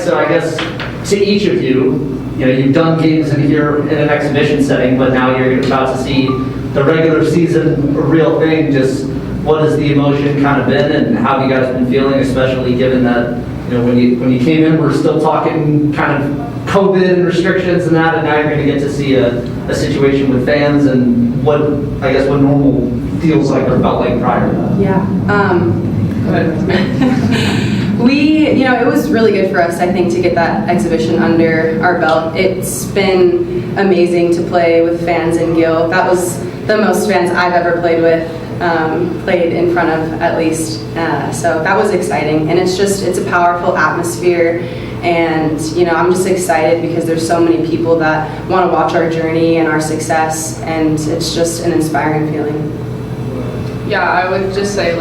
so I guess to each of you, you've done games in here in an exhibition setting, but now you're about to see the regular season, a real thing. Just what has the emotion kind of been, and how have you guys been feeling, especially given that when you came in, we're still talking kind of COVID and restrictions and that, and now you're going to get to see a situation with fans and what normal feels like or felt like prior to that. It was really good for us, I think, to get that exhibition under our belt. It's been amazing to play with fans in Gill. That was the most fans I've ever played with, played in front of at least. So that was exciting, and it's a powerful atmosphere. And I'm just excited because there's so many people that want to watch our journey and our success, and it's just an inspiring feeling. Yeah, I would just say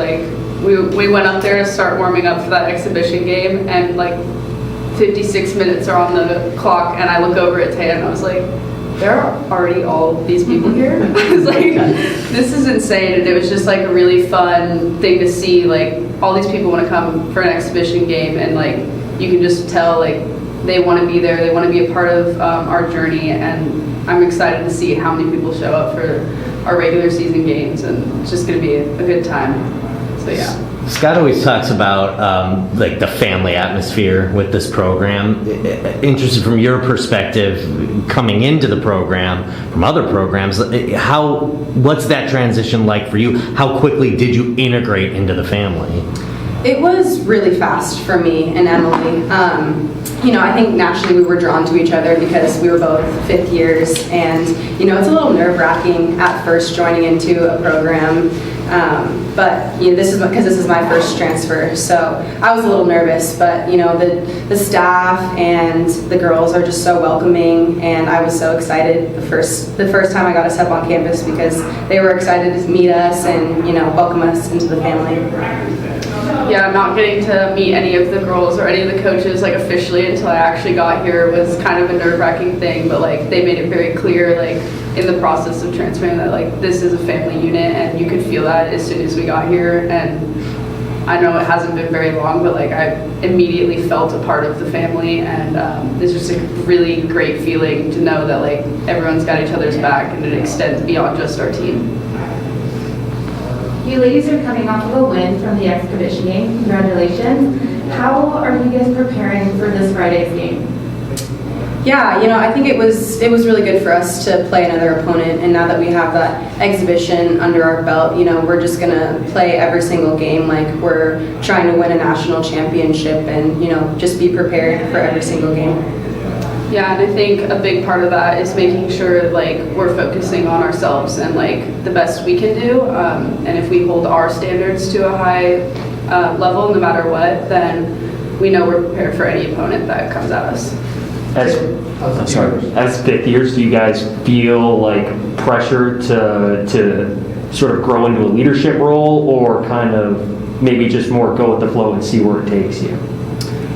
we went up there to start warming up for that exhibition game, and 56 minutes are on the clock, and I look over at Taya and I was like, there are already all these people here? I was like, this is insane. And it was just a really fun thing to see, all these people want to come for an exhibition game, and you can just tell they want to be there, they want to be a part of our journey, and I'm excited to see how many people show up for our regular season games, and it's just going to be a good time. So yeah. Scott always talks about the family atmosphere with this program. Interested from your perspective, coming into the program from other programs, what's that transition like for you? How quickly did you integrate into the family? It was really fast for me and Emily. I think naturally we were drawn to each other because we were both fifth years, and it's a little nerve-wracking at first joining into a program. But this is my first transfer, so I was a little nervous. But the staff and the girls are just so welcoming, and I was so excited the first time I got to step on campus because they were excited to meet us and welcome us into the family. Yeah, not getting to meet any of the girls or any of the coaches officially until I actually got here was kind of a nerve-wracking thing, but they made it very clear in the process of transferring that this is a family unit, and you could feel that as soon as we got here. And I know it hasn't been very long, but I immediately felt a part of the family, and it's just a really great feeling to know that everyone's got each other's back, and it extends beyond just our team. You ladies are coming off of a win from the exhibition game. Congratulations. How are you guys preparing for this Friday's game? Yeah, I think it was really good for us to play another opponent, and now that we have that exhibition under our belt, we're just gonna play every single game like we're trying to win a national championship, and just be prepared for every single game. Yeah, and I think a big part of that is making sure we're focusing on ourselves and the best we can do, and if we hold our standards to a high level no matter what, then we know we're prepared for any opponent that comes at us. As fifth years, do you guys feel pressure to sort of grow into a leadership role, or kind of maybe just more go with the flow and see where it takes you?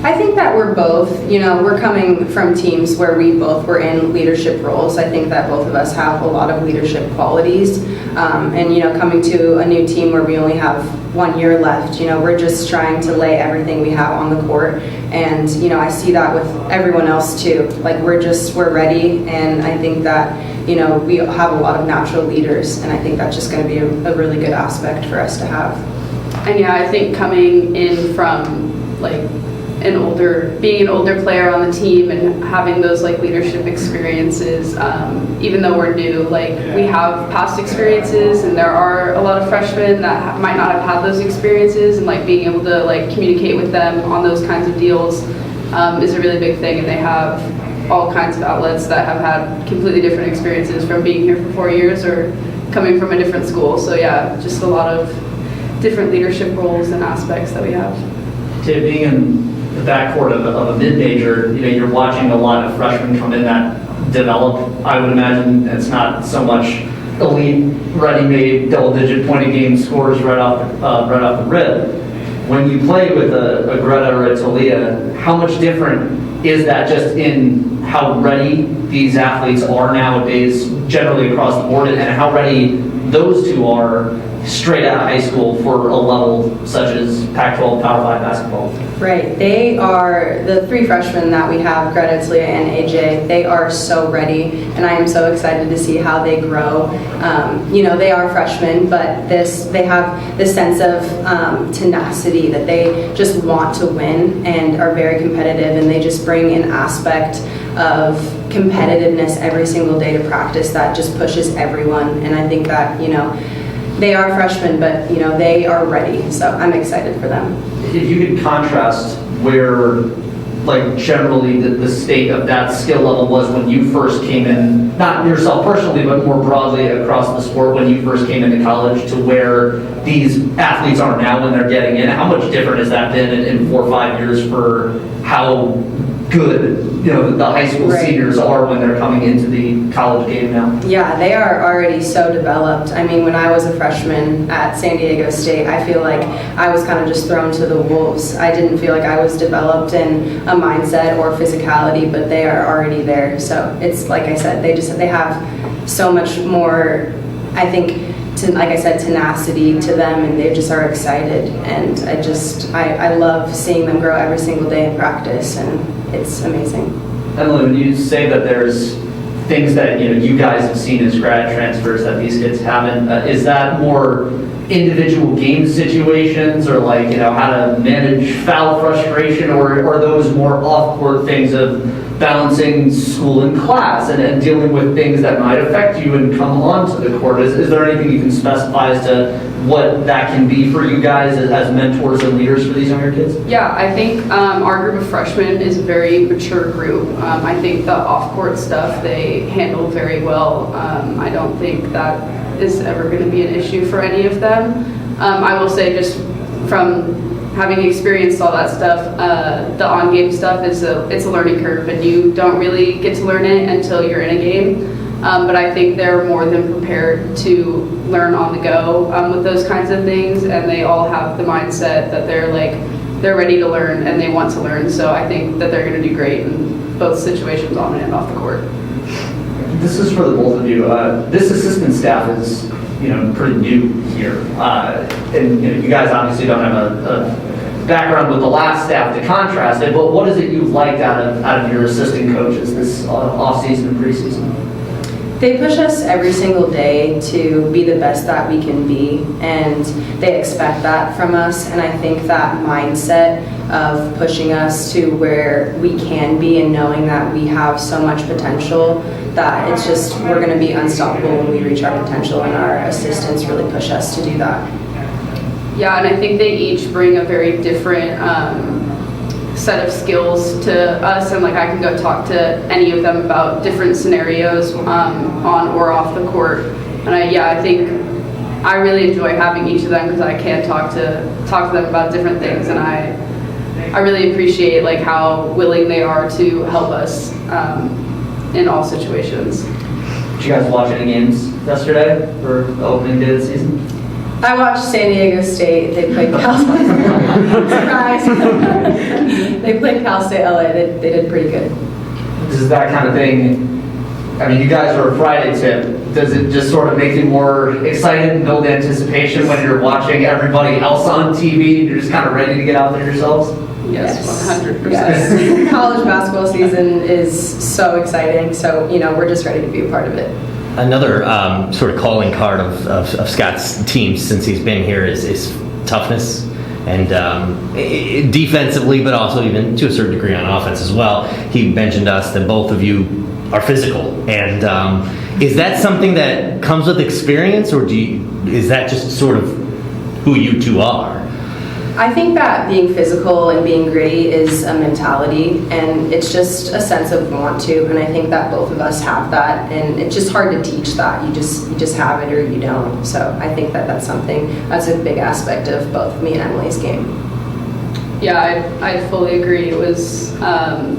I think that we're both, we're coming from teams where we both were in leadership roles. I think that both of us have a lot of leadership qualities. And, coming to a new team where we only have 1 year left, we're just trying to lay everything we have on the court. And, I see that with everyone else too. We're ready. And I think that, we have a lot of natural leaders. And I think that's just going to be a really good aspect for us to have. And yeah, I think coming in from being an older player on the team and having those leadership experiences, even though we're new, we have past experiences, and there are a lot of freshmen that might not have had those experiences, and being able to communicate with them on those kinds of deals is a really big thing. And they have all kinds of outlets that have had completely different experiences from being here for 4 years or coming from a different school. So yeah, just a lot of different leadership roles and aspects that we have. To being in the backcourt of a mid-major, you're watching a lot of freshmen come in that develop. I would imagine it's not so much elite, ready-made, double-digit point-a-game scores right off the rip. When you play with a Greta or a Talia, how much different is that just in how ready these athletes are nowadays, generally across the board, and how ready those two are straight out of high school for a level such as Pac-12 Power 5 basketball. Right. They are the three freshmen that we have, Greta, Talia, and AJ. They are so ready, and I am so excited to see how they grow. They are freshmen, but they have this sense of tenacity that they just want to win and are very competitive, and they just bring an aspect of competitiveness every single day to practice that just pushes everyone. And I think that, they are freshmen, but they are ready, so I'm excited for them. If you could contrast where, like, generally the state of that skill level was when you first came in, not yourself personally, but more broadly across the sport when you first came into college, to where these athletes are now when they're getting in, how much different has that been in 4 or 5 years for how good the high school Right. seniors are when they're coming into the college game now? Yeah, they are already so developed. I mean, when I was a freshman at San Diego State, I feel like I was kind of just thrown to the wolves. I didn't feel like I was developed in a mindset or physicality, but they are already there. So it's like I said, they have so much more, I think, like I said, tenacity to them, and they just are excited. And I love seeing them grow every single day in practice, and it's amazing. Emily, when you say that there's things that you guys have seen as grad transfers that these kids haven't, is that more individual game situations, or like how to manage foul frustration, or are those more off-court things of balancing school and class and dealing with things that might affect you and come onto the court? Is there anything you can specify as to what that can be for you guys as mentors and leaders for these younger kids? Yeah, I think our group of freshmen is a very mature group. I think the off-court stuff they handle very well. I don't think that is ever going to be an issue for any of them. I will say, just from having experienced all that stuff, the on-game stuff it's a learning curve, and you don't really get to learn it until you're in a game. But I think they're more than prepared to learn on the go with those kinds of things, and they all have the mindset that they're ready to learn and they want to learn. So I think that they're going to do great in both situations, on and off the court. This is for the both of you. This assistant staff is pretty new here, and you guys obviously don't have a background with the last staff to contrast it, but what is it you've liked out of your assistant coaches this off-season and preseason? They push us every single day to be the best that we can be, and they expect that from us. And I think that mindset of pushing us to where we can be and knowing that we have so much potential that it's just, we're going to be unstoppable when we reach our potential, and our assistants really push us to do that. Yeah, and I think they each bring a very different set of skills to us, and I can go talk to any of them about different scenarios on or off the court. And I think I really enjoy having each of them because I can talk to them about different things, and I really appreciate how willing they are to help us in all situations. Did you guys watch any games yesterday for the opening day of the season? I watched San Diego State. They played Cal State. Surprise! They played Cal State LA. They did pretty good. Does that kind of thing, I mean, you guys are a Friday tip. Does it just sort of make you more excited and build anticipation when you're watching everybody else on TV and you're just kind of ready to get out there yourselves? Yes, 100%. Yes. College basketball season is so exciting. So, we're just ready to be a part of it. Another sort of calling card of Scott's team since he's been here is toughness, and defensively, but also even to a certain degree on offense as well. He mentioned to us that both of you are physical, and is that something that comes with experience, or is that just sort of who you two are? I think that being physical and being gritty is a mentality, and it's just a sense of want to, and I think that both of us have that, and it's just hard to teach that. You just have it or you don't. So I think that that's a big aspect of both me and Emily's game. Yeah, I fully agree. It was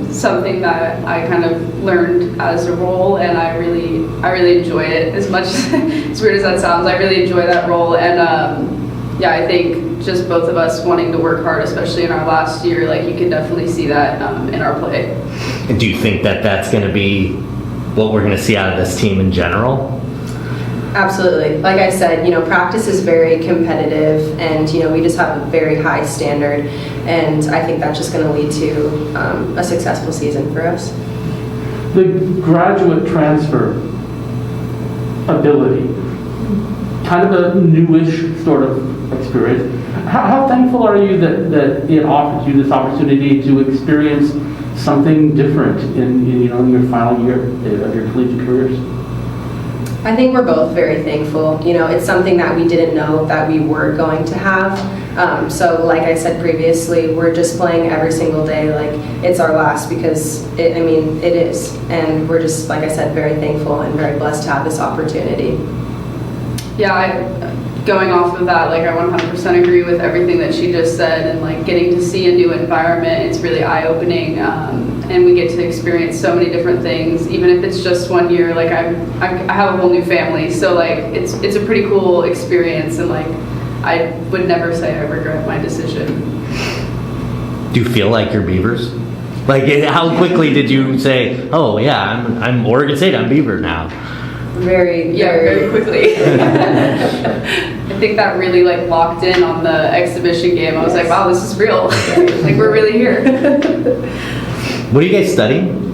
something that I kind of learned as a role, and I really enjoy it. As much as weird as that sounds, I really enjoy that role, and I think just both of us wanting to work hard, especially in our last year, you can definitely see that in our play. And do you think that that's going to be what we're going to see out of this team in general? Absolutely. Like I said, practice is very competitive, and we just have a very high standard, and I think that's just going to lead to a successful season for us. The graduate transfer ability, kind of a newish sort of experience. How thankful are you that it offers you this opportunity to experience something different in your final year of your collegiate careers? I think we're both very thankful. It's something that we didn't know that we were going to have. So like I said previously, we're just playing every single day like it's our last, because it is. And we're just, like I said, very thankful and very blessed to have this opportunity. Yeah, going off of that, like I 100% agree with everything that she just said, and like getting to see a new environment, it's really eye-opening, and we get to experience so many different things, even if it's just 1 year. Like I have a whole new family, so like it's a pretty cool experience, and like I would never say I regret my decision. Do you feel like you're Beavers? Like, how quickly did you say, oh yeah, I'm Oregon State, I'm Beaver now? Very quickly. I think that really like locked in on the exhibition game. I was like, wow, this is real. Like we're really here. What are you guys studying?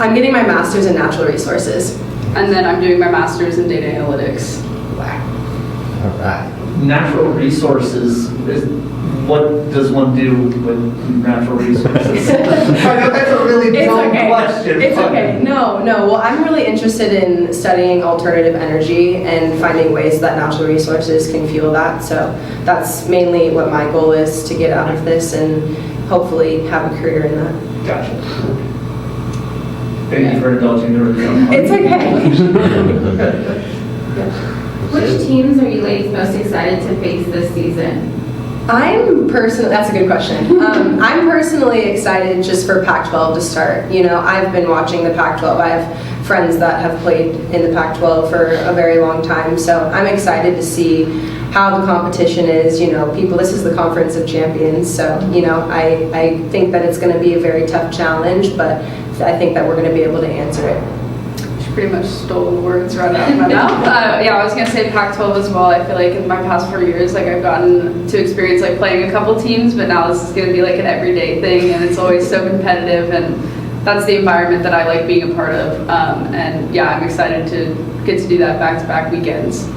I'm getting my master's in natural resources. And then I'm doing my master's in data analytics. All right. Natural resources, what does one do with natural resources? I know that's a really dumb question. It's but- okay. No. Well, I'm really interested in studying alternative energy and finding ways that natural resources can fuel that. So that's mainly what my goal is, to get out of this and hopefully have a career in that. Gotcha. Thank you for indulging your It's okay. Which teams are you ladies most excited to face this season? That's a good question. I'm personally excited just for Pac-12 to start. I've been watching the Pac-12. I have friends that have played in the Pac-12 for a very long time, so I'm excited to see how the competition is. This is the Conference of Champions, so I think that it's going to be a very tough challenge, but I think that we're going to be able to answer it. Pretty much stole the words right out of my mouth. Yeah, I was gonna say Pac-12 as well. I feel like in my past 4 years, like I've gotten to experience like playing a couple teams, but now this is gonna be like an everyday thing, and it's always so competitive, and that's the environment that I like being a part of. And yeah, I'm excited to get to do that back-to-back weekends.